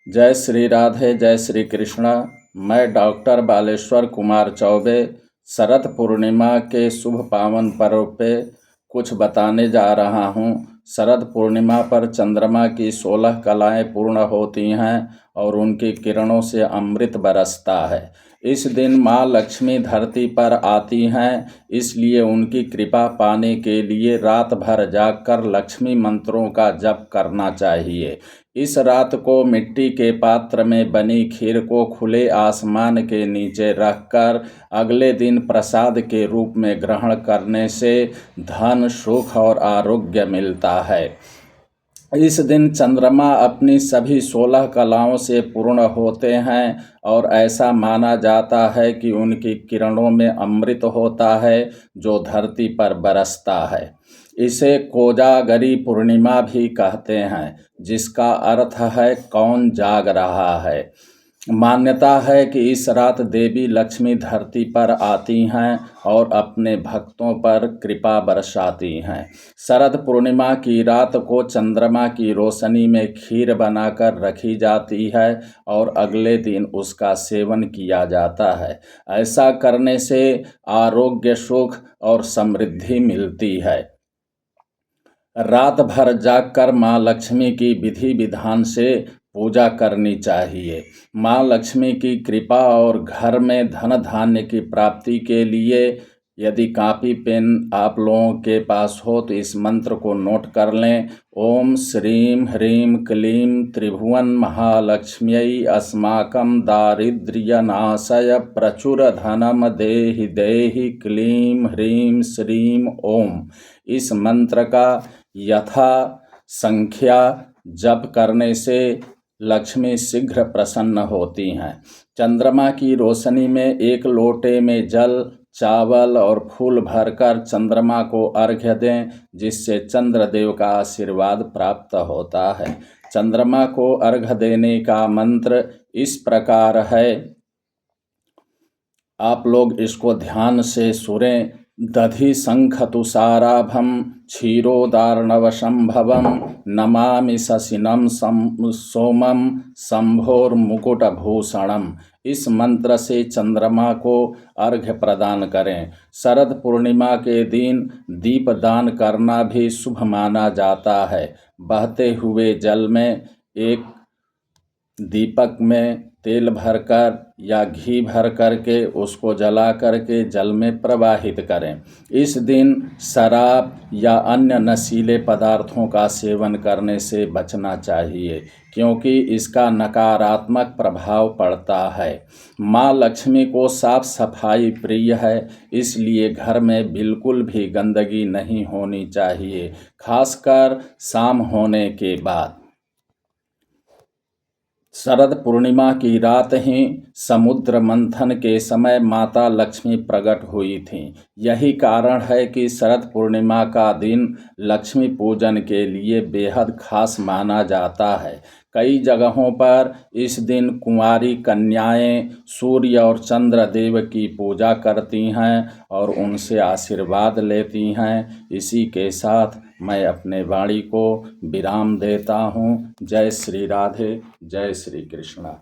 जय श्री राधे, जय श्री कृष्णा। मैं डॉक्टर बालेश्वर कुमार चौबे शरद पूर्णिमा के शुभ पावन पर्व पे कुछ बताने जा रहा हूँ। शरद पूर्णिमा पर चंद्रमा की 16 कलाएं पूर्ण होती हैं और उनकी किरणों से अमृत बरसता है। इस दिन माँ लक्ष्मी धरती पर आती हैं, इसलिए उनकी कृपा पाने के लिए रात भर जागकर लक्ष्मी मंत्रों का जप करना चाहिए। इस रात को मिट्टी के पात्र में बनी खीर को खुले आसमान के नीचे रखकर अगले दिन प्रसाद के रूप में ग्रहण करने से धन, सुख और आरोग्य मिलता है। इस दिन चंद्रमा अपनी सभी 16 कलाओं से पूर्ण होते हैं और ऐसा माना जाता है कि उनकी किरणों में अमृत होता है जो धरती पर बरसता है। इसे कोजागरी पूर्णिमा भी कहते हैं, जिसका अर्थ है कौन जाग रहा है। मान्यता है कि इस रात देवी लक्ष्मी धरती पर आती हैं और अपने भक्तों पर कृपा बरसाती हैं। शरद पूर्णिमा की रात को चंद्रमा की रोशनी में खीर बनाकर रखी जाती है और अगले दिन उसका सेवन किया जाता है। ऐसा करने से आरोग्य, सुख और समृद्धि मिलती है। रात भर जागकर माँ लक्ष्मी की विधि विधान से पूजा करनी चाहिए। माँ लक्ष्मी की कृपा और घर में धन धान्य की प्राप्ति के लिए यदि कापी पेन आप लोगों के पास हो तो इस मंत्र को नोट कर लें। ओम श्रीं ह्रीं क्लीं त्रिभुवन महालक्ष्म्यै अस्माकं दारिद्र्यनाशय प्रचुर धनम देहि देहि क्लीं ह्रीं श्रीं ओम। इस मंत्र का यथा संख्या जप करने से लक्ष्मी शीघ्र प्रसन्न होती हैं। चंद्रमा की रोशनी में एक लोटे में जल, चावल और फूल भरकर चंद्रमा को अर्घ्य दें, जिससे चंद्रदेव का आशीर्वाद प्राप्त होता है। चंद्रमा को अर्घ्य देने का मंत्र इस प्रकार है, आप लोग इसको ध्यान से सुनें। दधि शंख तुषाराभम क्षीरोदार्णवसंभवम नमामि शशिनं सोमम शंभोर्मुकुटभूषणम। इस मंत्र से चंद्रमा को अर्घ्य प्रदान करें। शरद पूर्णिमा के दिन दीप दान करना भी शुभ माना जाता है। बहते हुए जल में एक दीपक में तेल भरकर या घी भर करके उसको जला करके जल में प्रवाहित करें। इस दिन शराब या अन्य नशीले पदार्थों का सेवन करने से बचना चाहिए, क्योंकि इसका नकारात्मक प्रभाव पड़ता है। माँ लक्ष्मी को साफ सफाई प्रिय है, इसलिए घर में बिल्कुल भी गंदगी नहीं होनी चाहिए, खासकर शाम होने के बाद। शरद पूर्णिमा की रात ही समुद्र मंथन के समय माता लक्ष्मी प्रकट हुई थीं। यही कारण है कि शरद पूर्णिमा का दिन लक्ष्मी पूजन के लिए बेहद खास माना जाता है। कई जगहों पर इस दिन कुंवारी कन्याएं सूर्य और चंद्र देव की पूजा करती हैं और उनसे आशीर्वाद लेती हैं। इसी के साथ मैं अपने वाणी को विराम देता हूँ। जय श्री राधे, जय श्री कृष्णा।